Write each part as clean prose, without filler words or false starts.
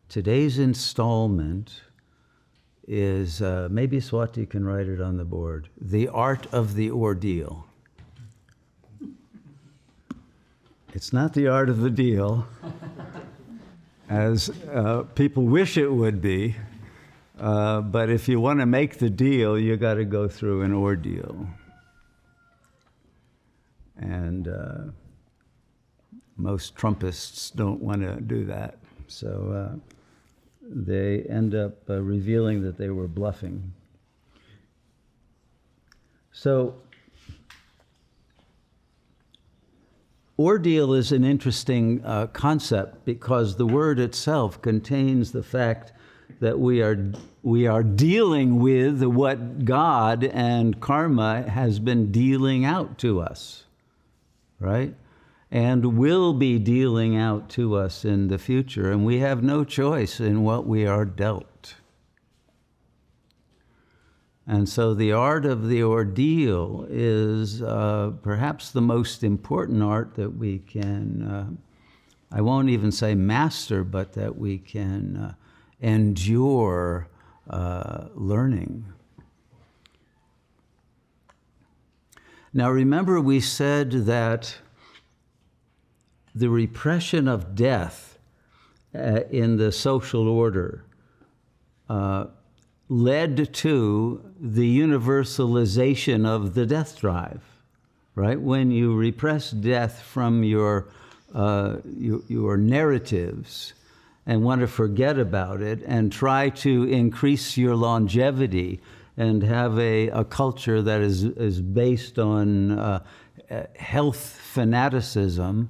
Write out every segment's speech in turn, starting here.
Today's installment is, maybe Swati can write it on the board, The Art of the Ordeal. It's not the art of the deal, as people wish it would be, but if you want to make the deal, you got to go through an ordeal. And most Trumpists don't want to do that, so they end up revealing that they were bluffing. So, ordeal is an interesting concept because the word itself contains the fact that we are dealing with what God and karma has been dealing out to us, right? And will be dealing out to us in the future, and we have no choice in what we are dealt. And so the art of the ordeal is perhaps the most important art that we can, I won't even say master, but that we can endure learning. Now remember, we said that the repression of death in the social order led to the universalization of the death drive, right? When you repress death from your narratives and want to forget about it and try to increase your longevity and have a culture that is based on health fanaticism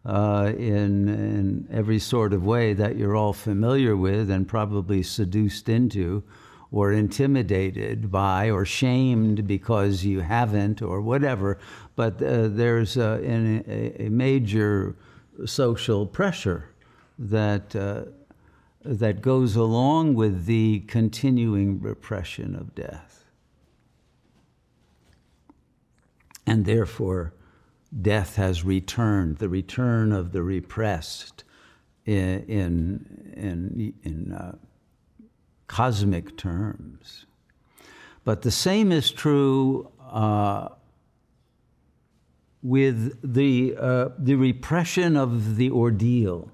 in every sort of way that you're all familiar with and probably seduced into, or intimidated by, or shamed because you haven't, or whatever. But there's a major social pressure that goes along with the continuing repression of death. And therefore, death has returned, the return of the repressed in cosmic terms. But the same is true with the repression of the ordeal,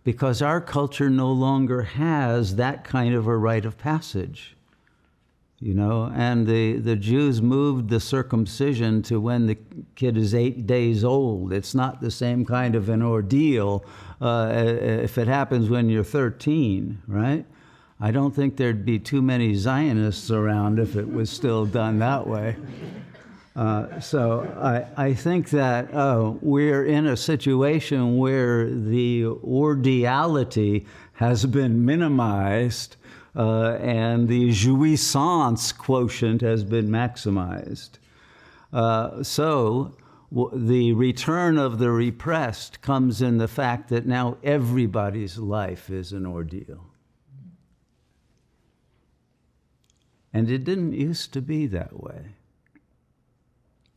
because our culture no longer has that kind of a rite of passage, you know, and the Jews moved the circumcision to when the kid is 8 days old. It's not the same kind of an ordeal if it happens when you're 13, right? I don't think there'd be too many Zionists around if it was still done that way. So I think that we're in a situation where the ordeality has been minimized and the jouissance quotient has been maximized. So the return of the repressed comes in the fact that now everybody's life is an ordeal. And it didn't used to be that way,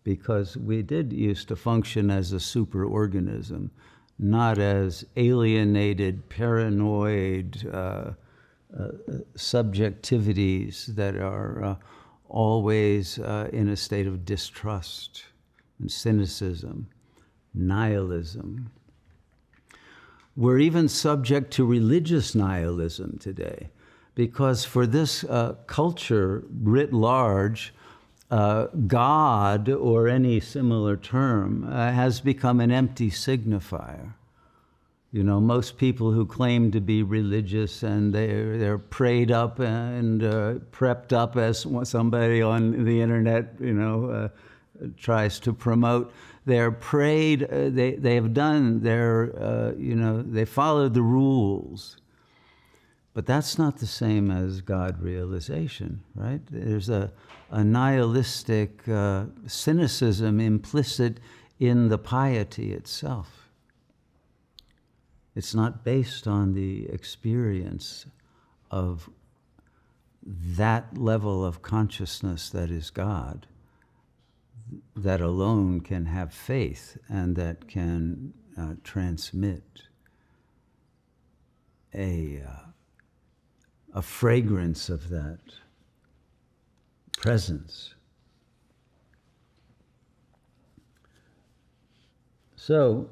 because we did used to function as a superorganism, not as alienated, paranoid subjectivities that are always in a state of distrust and cynicism, nihilism. We're even subject to religious nihilism today, because for this culture writ large, God, or any similar term, has become an empty signifier. You know, most people who claim to be religious and they're prayed up and prepped up, as somebody on the internet, you know, tries to promote. They're prayed. They have done their, you know, they followed the rules. But that's not the same as God realization, right? There's a nihilistic cynicism implicit in the piety itself. It's not based on the experience of that level of consciousness that is God, that alone can have faith and that can transmit. a fragrance of that presence. So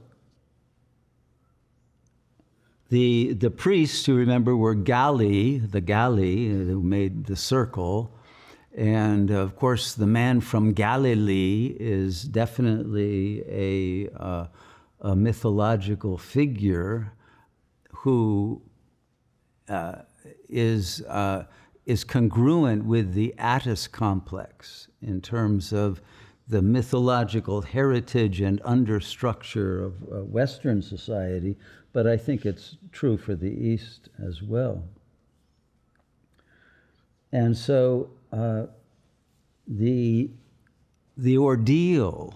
the priests, who remember, were the Galli who made the circle. And of course, the man from Galilee is definitely a mythological figure who is congruent with the Attis complex in terms of the mythological heritage and understructure of Western society, but I think it's true for the East as well. And so the ordeal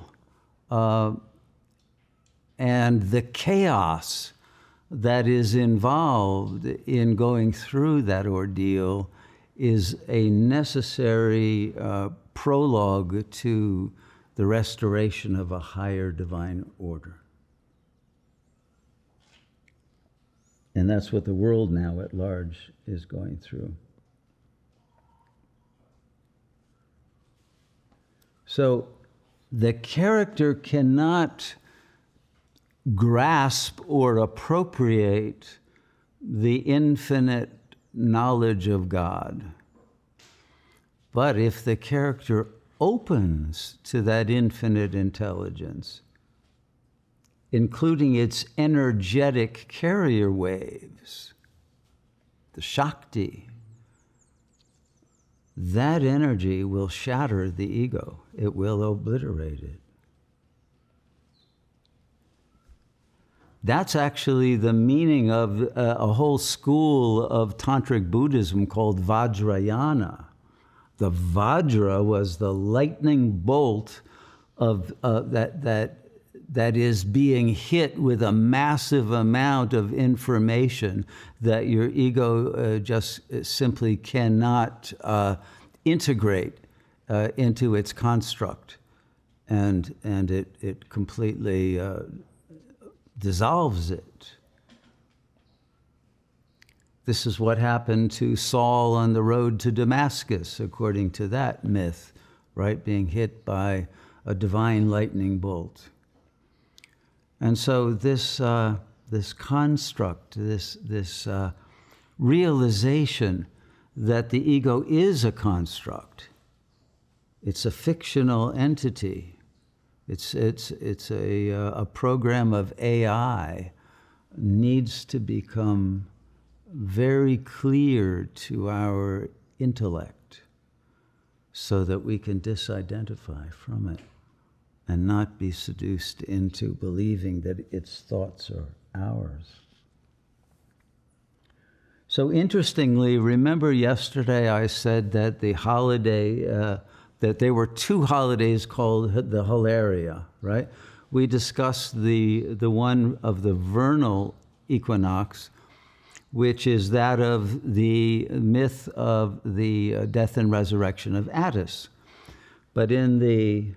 and the chaos that is involved in going through that ordeal is a necessary prologue to the restoration of a higher divine order. And that's what the world now at large is going through. So the character cannot grasp or appropriate the infinite knowledge of God. But if the character opens to that infinite intelligence, including its energetic carrier waves, the Shakti, that energy will shatter the ego. It will obliterate it. That's actually the meaning of a whole school of Tantric Buddhism called Vajrayana. The Vajra was the lightning bolt of that is being hit with a massive amount of information that your ego just simply cannot integrate into its construct, and it completely dissolves it. This is what happened to Saul on the road to Damascus, according to that myth, right? Being hit by a divine lightning bolt. And so this construct, this realization that the ego is a construct, it's a fictional entity. It's a program of AI, needs to become very clear to our intellect so that we can disidentify from it and not be seduced into believing that its thoughts are ours. So interestingly, remember yesterday I said that the holiday, that there were two holidays called the Hilaria, right? We discussed the one of the vernal equinox, which is that of the myth of the death and resurrection of Attis. But in the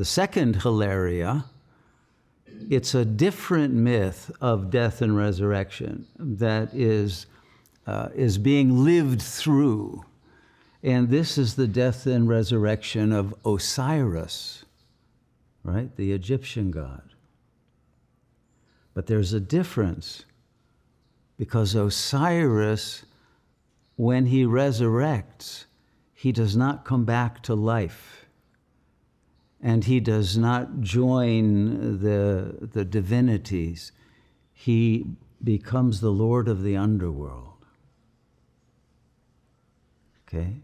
second Hilaria, it's a different myth of death and resurrection that is being lived through. And this is the death and resurrection of Osiris, right? The Egyptian god. But there's a difference, because Osiris, when he resurrects, he does not come back to life. And he does not join the divinities. He becomes the Lord of the underworld. Okay?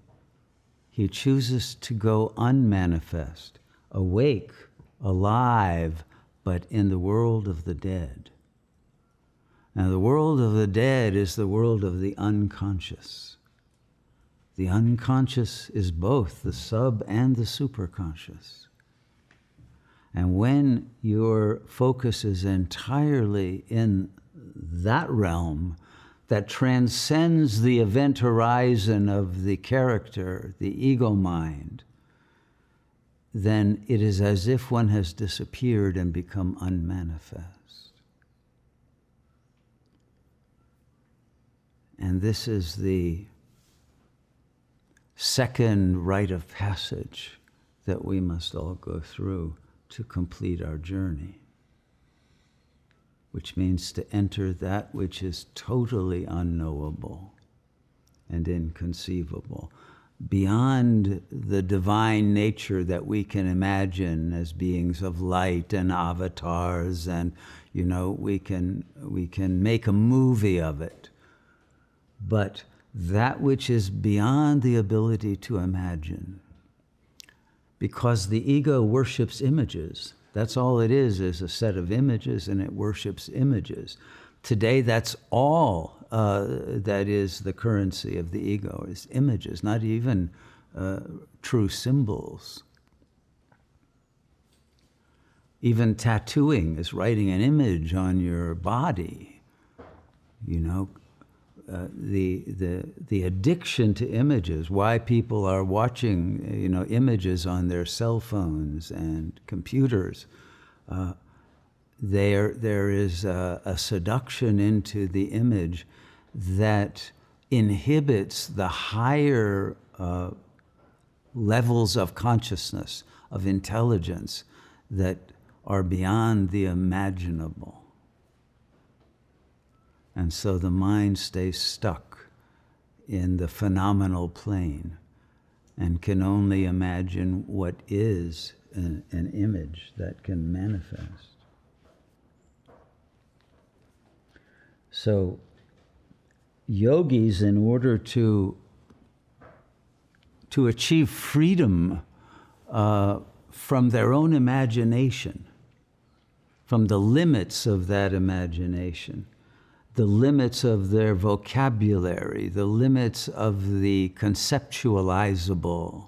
He chooses to go unmanifest, awake, alive, but in the world of the dead. Now, the world of the dead is the world of the unconscious. The unconscious is both the sub and the superconscious. And when your focus is entirely in that realm that transcends the event horizon of the character, the ego mind, then it is as if one has disappeared and become unmanifest. And this is the second rite of passage that we must all go through to complete our journey, which means to enter that which is totally unknowable and inconceivable, beyond the divine nature that we can imagine as beings of light and avatars, and we can make a movie of it. But that which is beyond the ability to imagine, because the ego worships images. That's all it is a set of images, and it worships images. Today, that's all that is the currency of the ego, is images, not even true symbols. Even tattooing is writing an image on your body. The addiction to images, why people are watching images on their cell phones and computers. There is a seduction into the image that inhibits the higher levels of consciousness, of intelligence that are beyond the imaginable. And so the mind stays stuck in the phenomenal plane and can only imagine what is an image that can manifest. So yogis, in order to achieve freedom from their own imagination, from the limits of that imagination, the limits of their vocabulary, the limits of the conceptualizable,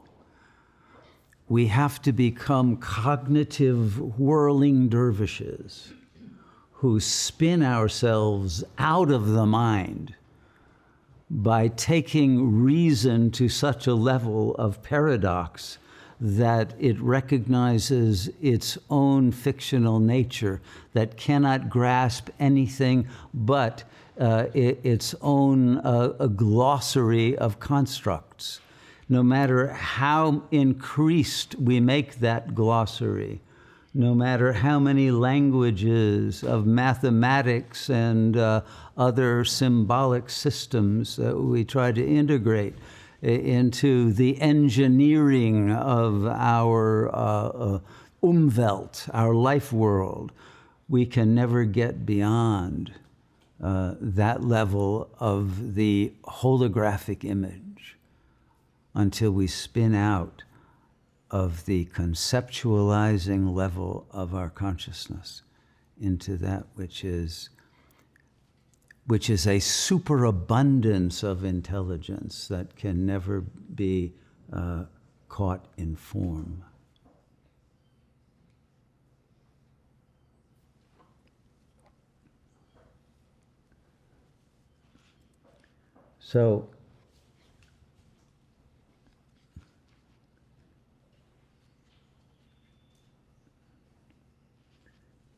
we have to become cognitive whirling dervishes who spin ourselves out of the mind by taking reason to such a level of paradox that it recognizes its own fictional nature, that cannot grasp anything but its own a glossary of constructs. No matter how increased we make that glossary, no matter how many languages of mathematics and other symbolic systems that we try to integrate into the engineering of our Umwelt, our life world, we can never get beyond that level of the holographic image until we spin out of the conceptualizing level of our consciousness into that which is a superabundance of intelligence that can never be caught in form. So,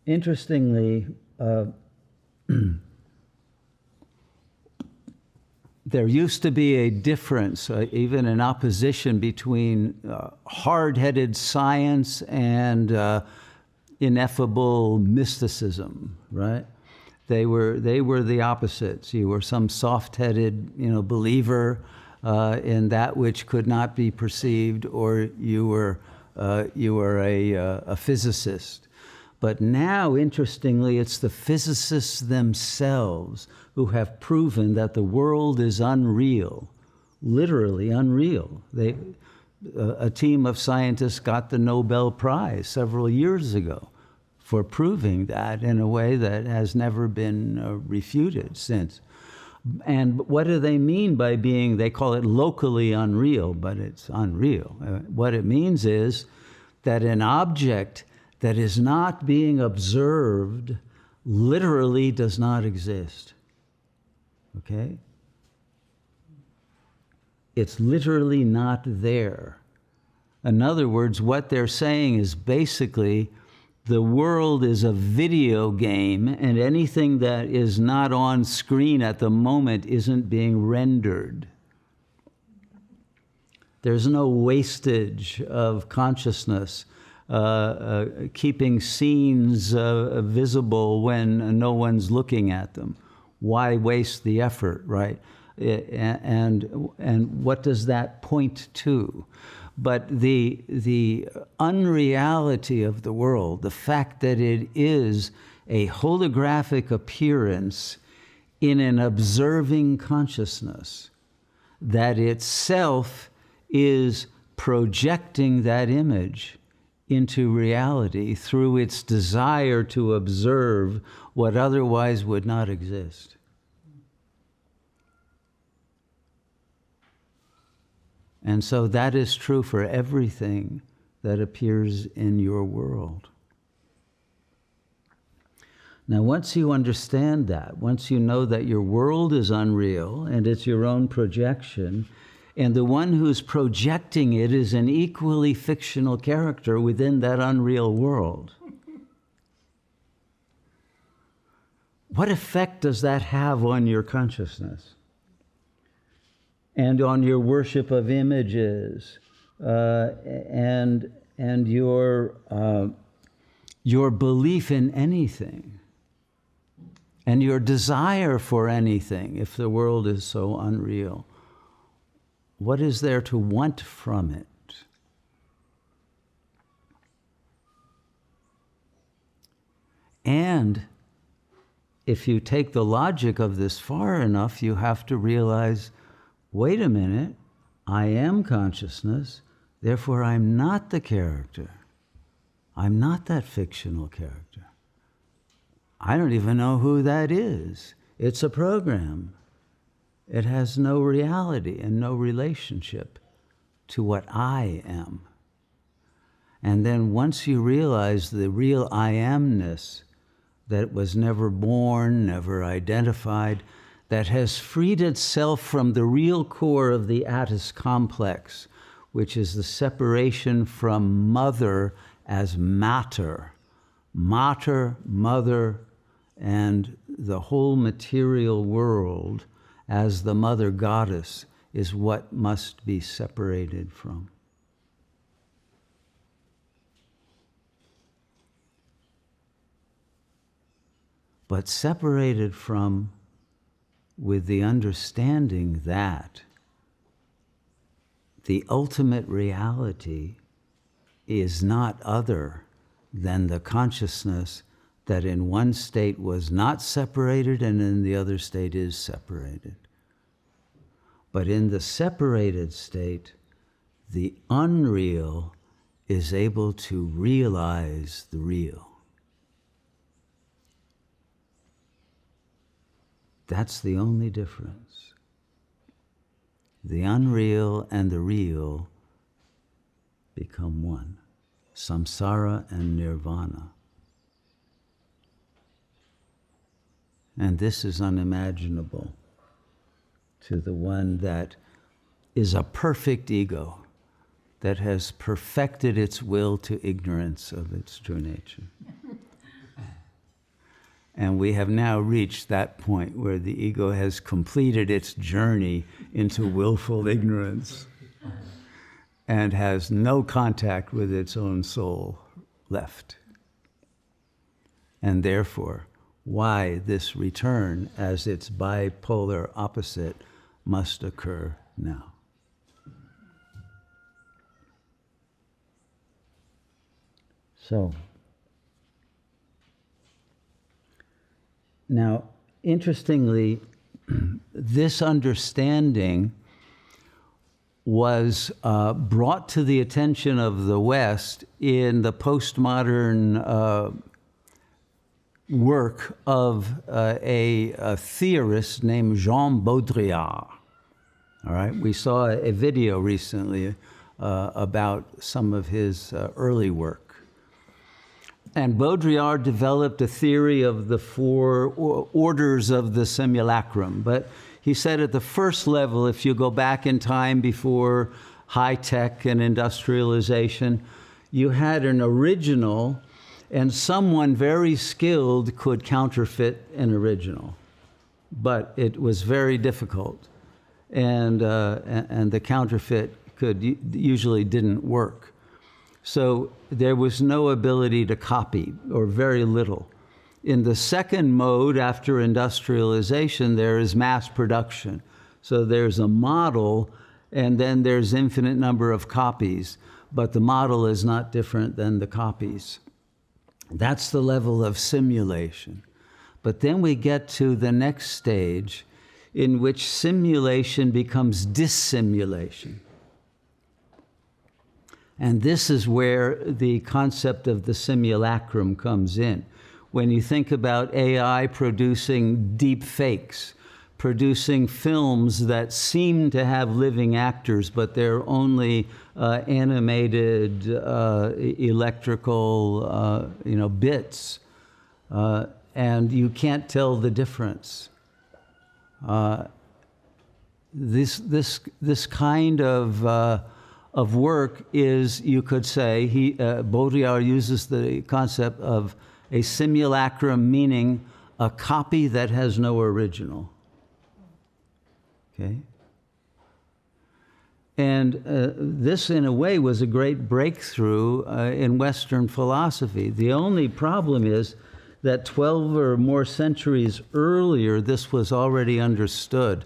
interestingly, there used to be a difference, even an opposition between hard-headed science and ineffable mysticism, right? They were the opposites. You were some soft-headed, believer in that which could not be perceived, or you were a physicist. But now, interestingly, it's the physicists themselves who have proven that the world is unreal, literally unreal. A team of scientists got the Nobel Prize several years ago for proving that in a way that has never been refuted since. And what do they mean by being, they call it locally unreal, but it's unreal. What it means is that an object that is not being observed literally does not exist. Okay? It's literally not there. In other words, what they're saying is basically The world is a video game, and anything that is not on screen at the moment isn't being rendered. There's no wastage of consciousness, keeping scenes visible when no one's looking at them. Why waste the effort, right? And what does that point to? But the unreality of the world, the fact that it is a holographic appearance in an observing consciousness, that itself is projecting that image into reality through its desire to observe what otherwise would not exist. And so that is true for everything that appears in your world. Now, once you understand that, once you know that your world is unreal and it's your own projection, and the one who's projecting it is an equally fictional character within that unreal world, what effect does that have on your consciousness? And on your worship of images, and your belief in anything, and your desire for anything, if the world is so unreal. What is there to want from it? And if you take the logic of this far enough, you have to realize, wait a minute, I am consciousness, therefore I'm not the character. I'm not that fictional character. I don't even know who that is. It's a program. It has no reality and no relationship to what I am. And then once you realize the real I amness that was never born, never identified, that has freed itself from the real core of the Attis complex, which is the separation from mother as matter. Mater, mother, and the whole material world as the mother goddess is what must be separated from. But separated from with the understanding that the ultimate reality is not other than the consciousness that in one state was not separated and in the other state is separated. But in the separated state, the unreal is able to realize the real. That's the only difference. The unreal and the real become one. Samsara and nirvana. And this is unimaginable to the one that is a perfect ego, that has perfected its will to ignorance of its true nature. And we have now reached that point where the ego has completed its journey into willful ignorance and has no contact with its own soul left. And therefore, why this return as its bipolar opposite must occur now. So, now, interestingly, this understanding was brought to the attention of the West in the postmodern work of a theorist named Jean Baudrillard. All right, we saw a video recently about some of his early work. And Baudrillard developed a theory of the four orders of the simulacrum. But he said at the first level, if you go back in time before high tech and industrialization, you had an original, And someone very skilled could counterfeit an original, but it was very difficult, and the counterfeit usually didn't work. So there was no ability to copy, or very little. In the second mode after industrialization, there is mass production. So there's a model, and then there's infinite number of copies, but the model is not different than the copies. That's the level of simulation. But then we get to the next stage in which simulation becomes dissimulation. And this is where the concept of the simulacrum comes in. When you think about AI producing deep fakes, producing films that seem to have living actors, but they're only animated electrical bits, and you can't tell the difference. This kind of work is, you could say, Baudrillard uses the concept of a simulacrum, meaning a copy that has no original. Okay? And this, in a way, was a great breakthrough in Western philosophy. The only problem is that 12 or more centuries earlier, this was already understood